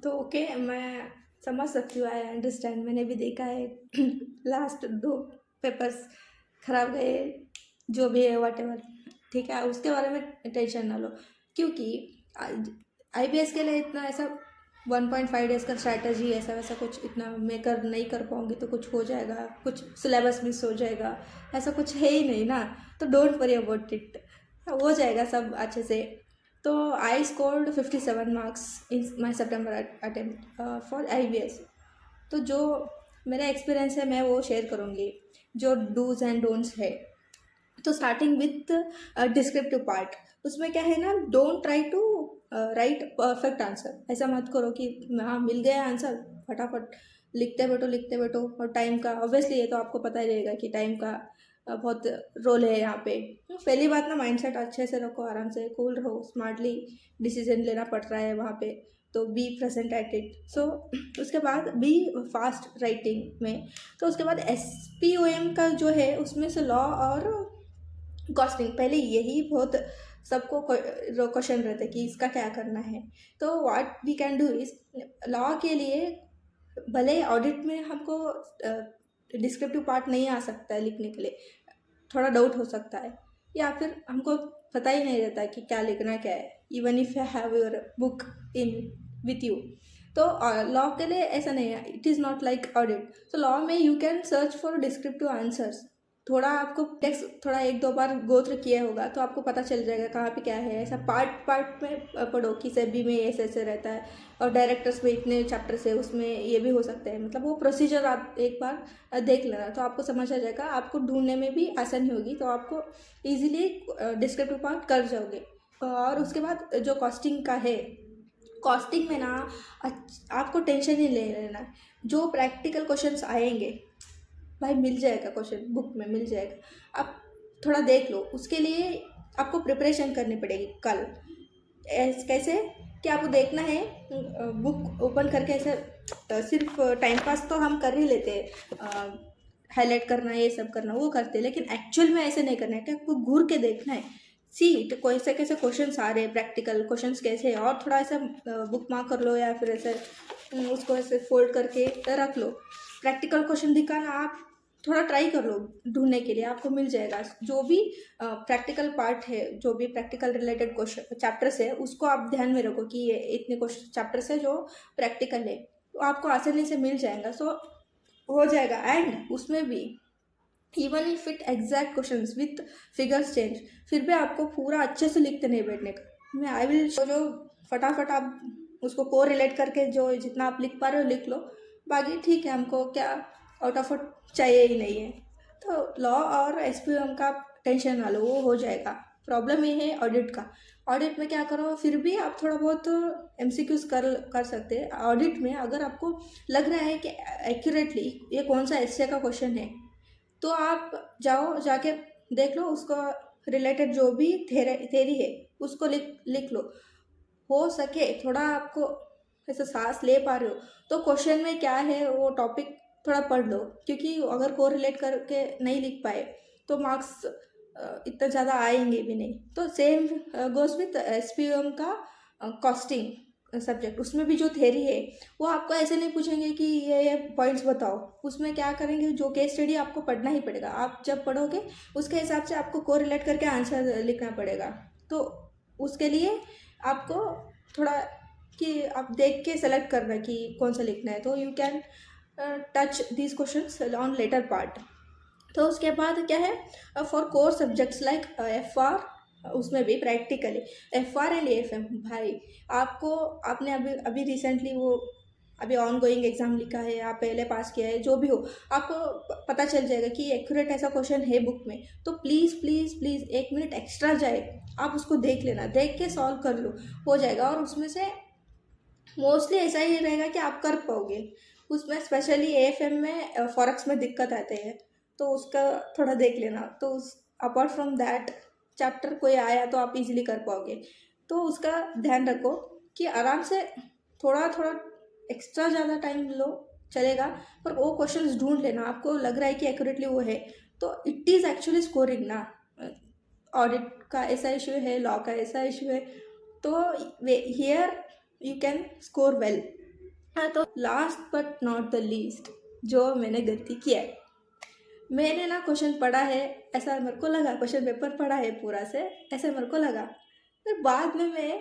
तो ओके, मैं समझ सकती हूँ, आई अंडरस्टैंड। मैंने भी देखा है लास्ट 2 पेपर्स खराब गए, जो भी है व्हाटएवर, ठीक है, उसके बारे में टेंशन ना लो। क्योंकि आईबीएस के लिए इतना ऐसा 1.5 डेज़ का स्ट्रैटेजी ऐसा वैसा कुछ इतना मैं कर नहीं कर पाऊँगी तो कुछ हो जाएगा, कुछ सिलेबस मिस हो जाएगा, ऐसा कुछ है ही नहीं ना। तो डोंट वरी अबाउट इट, हो जाएगा सब अच्छे से। तो I scored 57 marks in my September attempt for IBS. तो जो मेरा एक्सपीरियंस है मैं वो शेयर करूँगी, जो डूज एंड डोंट्स है। तो स्टार्टिंग विथ डिस्क्रिप्टिव पार्ट, उसमें क्या है ना, don't try to write perfect answer. ऐसा मत करो कि हाँ मिल गया आंसर, फटाफट लिखते बैठो। और टाइम का ऑब्वियसली ये तो आपको पता ही रहेगा कि टाइम का बहुत रोल है यहाँ पे। पहली बात ना, माइंडसेट अच्छे से रखो, आराम से कूल रहो, स्मार्टली डिसीजन लेना पड़ रहा है वहाँ पे, तो बी प्रेजेंट एट इट। सो उसके बाद बी फास्ट राइटिंग में। तो उसके बाद SPOM का जो है उसमें से लॉ और कॉस्टिंग, पहले यही बहुत सबको क्वेश्चन रहता है कि इसका क्या करना है। तो what we can do is, law के लिए भले ऑडिट में हमको डिस्क्रिप्टिव पार्ट नहीं आ सकता है लिखने के लिए, थोड़ा डाउट हो सकता है, या फिर हमको पता ही नहीं रहता कि क्या लिखना क्या है, even if you have your book in with you. तो लॉ के लिए ऐसा नहीं है, it is not like audit. तो लॉ में you can search for descriptive answers. थोड़ा आपको टेक्स्ट थोड़ा 1-2 बार गो थ्रू किया होगा तो आपको पता चल जाएगा कहाँ पे क्या है। ऐसा पार्ट पार्ट में पढ़ो कि सेबी में ऐसे ऐसे रहता है, और डायरेक्टर्स में इतने चैप्टर्स है, उसमें ये भी हो सकते हैं। मतलब वो प्रोसीजर आप एक बार देख लेना तो आपको समझ आ जाएगा, आपको ढूंढने में भी आसानी होगी, तो आपको ईजिली डिस्क्रिप्टिव पार्ट कर जाओगे। और उसके बाद जो कॉस्टिंग का है, कॉस्टिंग में ना आपको टेंशन ही ले लेना। जो प्रैक्टिकल क्वेश्चंस आएंगे भाई मिल जाएगा, क्वेश्चन बुक में मिल जाएगा, आप थोड़ा देख लो। उसके लिए आपको प्रिपरेशन करनी पड़ेगी कल। कैसे कि आपको देखना है, बुक ओपन करके ऐसे सिर्फ टाइम पास तो हम कर ही लेते हैं, हाईलाइट करना ये सब करना वो करते हैं, लेकिन एक्चुअल में ऐसे नहीं करना है कि आपको घूर के देखना है। सी कैसे कैसे क्वेश्चंस आ रहे हैं, प्रैक्टिकल क्वेश्चंस कैसे है, और थोड़ा ऐसा बुक मार्क कर लो, या फिर ऐसे उसको ऐसे फोल्ड करके रख लो। प्रैक्टिकल क्वेश्चन दिखाना आप थोड़ा ट्राई कर लो ढूंढने के लिए, आपको मिल जाएगा। जो भी प्रैक्टिकल पार्ट है, जो भी प्रैक्टिकल रिलेटेड क्वेश्चन चैप्टर्स है, उसको आप ध्यान में रखो कि ये इतने क्वेश्चन चैप्टर्स है जो प्रैक्टिकल है, तो आपको आसानी से मिल जाएगा। सो हो जाएगा। एंड उसमें भी even if it exact question with figures change, फिर भी आपको पूरा अच्छे से लिखते नहीं बैठने का। मैं आई विल शो, जो फटाफट आप उसको को रिलेट करके जो जितना आप लिख पा रहे हो लिख लो, बाकी ठीक है, हमको क्या आउट ऑफ चाहिए ही नहीं है। तो लॉ और SPM का टेंशन ना लो, वो हो जाएगा। प्रॉब्लम ये है ऑडिट का। ऑडिट में क्या करो, फिर भी आप थोड़ा बहुत MCQs कर सकते हैं। ऑडिट में अगर आपको लग रहा है कि एक्यूरेटली ये कौन सा एसए का क्वेश्चन है, तो आप जाओ, जाके देख लो, उसको रिलेटेड जो भी थेरी है उसको लिख लो। हो सके थोड़ा आपको ऐसे सांस ले पा रहे हो तो क्वेश्चन में क्या है वो टॉपिक थोड़ा पढ़ लो, क्योंकि अगर को रिलेट करके नहीं लिख पाए तो मार्क्स इतना ज़्यादा आएंगे भी नहीं। तो सेम गोज विथ SPM का कॉस्टिंग सब्जेक्ट। उसमें भी जो थेरी है वो आपको ऐसे नहीं पूछेंगे कि ये पॉइंट्स बताओ, उसमें क्या करेंगे, जो केस स्टडी आपको पढ़ना ही पड़ेगा। आप जब पढ़ोगे उसके हिसाब से आपको को रिलेट करके आंसर लिखना पड़ेगा। तो उसके लिए आपको थोड़ा कि आप देख के सेलेक्ट करना कि कौन सा लिखना है, तो you can touch these questions on later part. तो उसके बाद क्या है, for core subjects like FR, उसमें भी प्रैक्टिकली FR एंड AFM। भाई आपको, आपने अभी अभी रिसेंटली वो अभी ऑन गोइंग एग्जाम लिखा है, आप पहले पास किया है, जो भी हो, आपको पता चल जाएगा कि एक्यूरेट ऐसा क्वेश्चन है बुक में। तो please please please 1 minute extra जाए, आप उसको देख लेना, देख के सॉल्व कर लो, हो जाएगा। और उसमें से मोस्टली ऐसा ही रहेगा कि आप कर पाओगे। उसमें स्पेशली AFM में फॉरेक्स में दिक्कत आते हैं, तो उसका थोड़ा देख लेना। तो उस अपार्ट फ्रॉम दैट चैप्टर कोई आया तो आप इजीली कर पाओगे। तो उसका ध्यान रखो कि आराम से थोड़ा थोड़ा एक्स्ट्रा ज़्यादा टाइम लो चलेगा, पर वो क्वेश्चंस ढूंढ लेना। आपको लग रहा है कि एक्यूरेटली वो है, तो इट इज़ एक्चुअली स्कोरिंग ना। ऑडिट का ऐसा इशू है, लॉ का ऐसा इशू है, तो here you can score well. हाँ, तो last but not the least जो मैंने गलती किया है, मैंने ना क्वेश्चन पढ़ा है, ऐसा मेरे को लगा, क्वेश्चन पेपर पढ़ा है पूरा से, ऐसा मेरे को लगा। फिर बाद में मैं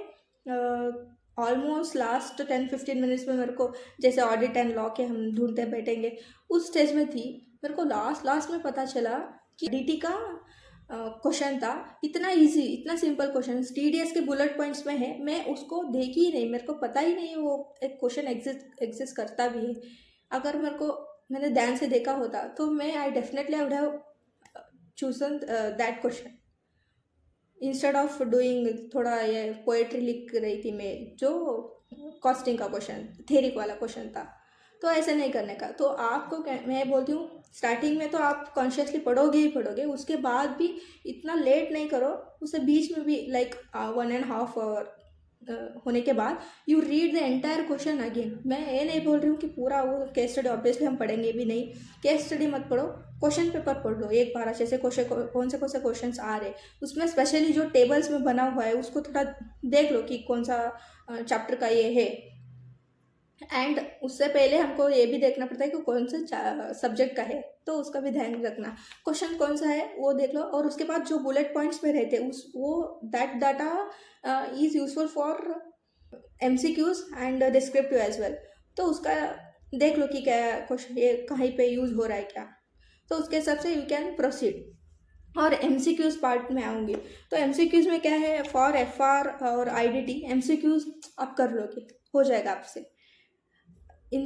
ऑलमोस्ट लास्ट 10-15 मिनट्स में मेरे को, जैसे ऑडिट एंड लॉ के हम ढूंढते बैठेंगे, उस स्टेज में थी, मेरे को लास्ट लास्ट में पता चला कि डीटी का क्वेश्चन था। इतना इजी, इतना सिंपल क्वेश्चन, टीडीएस के बुलेट पॉइंट्स में है, मैं उसको देखी ही नहीं, मेरे को पता ही नहीं वो एक क्वेश्चन एग्जिस्ट करता भी है। अगर मेरे को, मैंने ध्यान से देखा होता तो मैं I definitely would have chosen that question instead of doing. थोड़ा ये पोएट्री लिख रही थी मैं, जो कॉस्टिंग का क्वेश्चन, थेरिक वाला क्वेश्चन था। तो ऐसे नहीं करने का। तो आपको मैं बोलती हूँ, स्टार्टिंग में तो आप कॉन्शियसली पढ़ोगे ही पढ़ोगे, उसके बाद भी इतना लेट नहीं करो, उसे बीच में भी लाइक 1.5 आवर होने के बाद you read the entire question again. मैं ये नहीं बोल रही हूँ कि पूरा वो केस स्टडी ऑब्वियसली हम पढ़ेंगे भी नहीं, केस स्टडी मत पढ़ो, क्वेश्चन पेपर पढ़ लो एक बार अच्छे से, कौन से क्वेश्चन आ रहे, उसमें स्पेशली जो टेबल्स में बना हुआ है उसको थोड़ा देख लो कि कौन सा चैप्टर का ये है। एंड उससे पहले हमको ये भी देखना पड़ता है कि कौन सा सब्जेक्ट का है, तो उसका भी ध्यान रखना, क्वेश्चन कौन सा है वो देख लो। और उसके बाद जो बुलेट पॉइंट्स में रहते हैं उस वो that data is useful for MCQs and descriptive as well. तो उसका देख लो कि क्या क्वेश्चन ये कहीं पे यूज़ हो रहा है क्या, तो उसके हिसाब से यू कैन प्रोसीड। और MCQs पार्ट में आऊँगी, तो MCQs में क्या है, फॉर FR और IDT MCQs आप कर लोगे, हो जाएगा आपसे। इन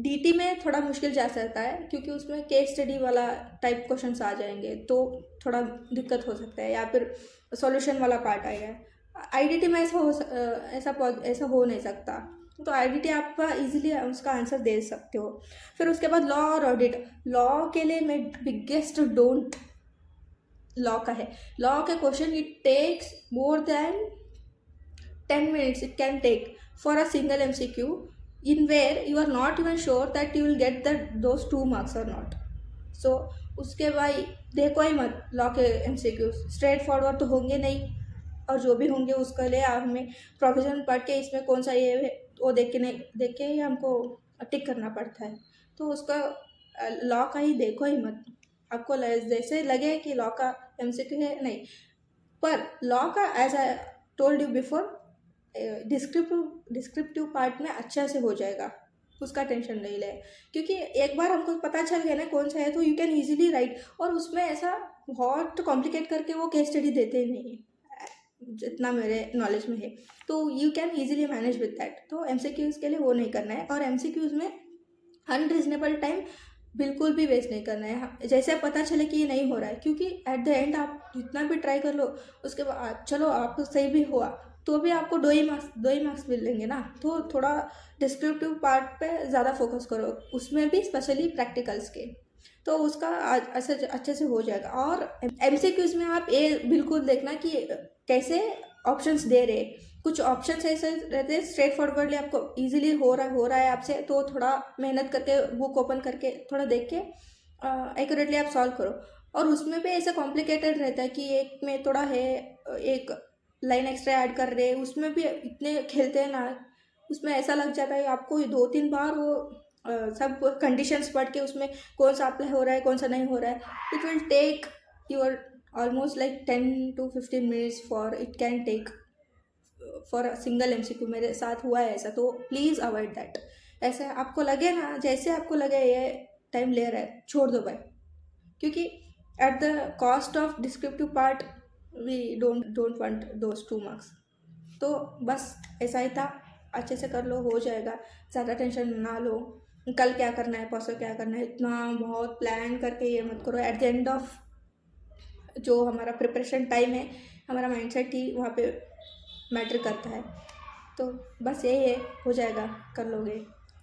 DT में थोड़ा मुश्किल जा सकता है, क्योंकि उसमें केस स्टडी वाला टाइप क्वेश्चंस आ जाएंगे, तो थोड़ा दिक्कत हो सकता है, या फिर सॉल्यूशन वाला पार्ट आएगा। IDT में ऐसा हो नहीं सकता, तो IDT आप इजीली उसका आंसर दे सकते हो। फिर उसके बाद लॉ और ऑडिट। लॉ के लिए मैं बिगेस्ट डोंट लॉ का है, लॉ के question it takes more than 10 minutes it can take for a single MCQ, in where you are not even sure that you will get those 2 marks or not. So उसके भाई देखो ही मत law के MCQ, straight forward तो होंगे नहीं, और जो भी होंगे उसके लिए हमें प्रोविजन पढ़ के इसमें कौन सा ये है वो देख के ही हमको टिक करना पड़ता है। तो उसका लॉ का ही देखो ही मत, आपको जैसे लगे कि लॉ का MCQ है, नहीं। पर लॉ का as I told you before, descriptive part में अच्छा से हो जाएगा, उसका टेंशन नहीं ले, क्योंकि एक बार हमको पता चल गया ना कौन सा है, तो यू कैन इजीली राइट। और उसमें ऐसा बहुत कॉम्प्लिकेट करके वो केस स्टडी देते नहीं, जितना मेरे नॉलेज में है, तो you can easily manage with that. तो MCQs के लिए वो नहीं करना है, और MCQs में अनरीजनेबल टाइम बिल्कुल भी वेस्ट नहीं करना है, जैसे पता चले कि ये नहीं हो रहा है, क्योंकि एट द एंड आप जितना भी ट्राई कर लो, उसके बाद चलो आपको सही भी हुआ तो भी आपको 2 ही मार्क्स मिलेंगे ना। तो थोड़ा डिस्क्रिप्टिव पार्ट पे ज़्यादा फोकस करो, उसमें भी स्पेशली प्रैक्टिकल्स के, तो उसका अच्छे से हो जाएगा। और MCQs में आप ये बिल्कुल देखना कि कैसे ऑप्शंस दे रहे, कुछ ऑप्शंस ऐसे रहते हैं स्ट्रेट फॉरवर्डली आपको इजीली हो रहा है आपसे, तो थोड़ा मेहनत करके बुक ओपन करके थोड़ा देख के एक्यूरेटली आप सॉल्व करो। और उसमें भी ऐसा कॉम्प्लिकेटेड रहता है कि एक में थोड़ा है, एक लाइन एक्स्ट्रा ऐड कर रहे, उसमें भी इतने खेलते हैं ना, उसमें ऐसा लग जाता है आपको 2-3 बार वो सब कंडीशंस पढ़ के उसमें कौन सा अप्लाई हो रहा है कौन सा नहीं हो रहा है। It will take your almost like 10-15 minutes for it can take for a single MCQ। मेरे साथ हुआ है ऐसा, तो प्लीज़ अवॉइड दैट। ऐसे आपको लगे ना, जैसे आपको लगे ये टाइम ले रहा है, छोड़ दो भाई, क्योंकि at the cost of descriptive part we don't want those 2 marks. तो बस ऐसा ही था, अच्छे से कर लो, हो जाएगा, ज़्यादा टेंशन ना लो। कल क्या करना है, परसों क्या करना है, इतना बहुत प्लान करके ये मत करो। एट द एंड ऑफ जो हमारा प्रिपरेशन टाइम है, हमारा माइंडसेट ही वहाँ पे मैटर करता है। तो बस यही है, हो जाएगा, कर लोगे।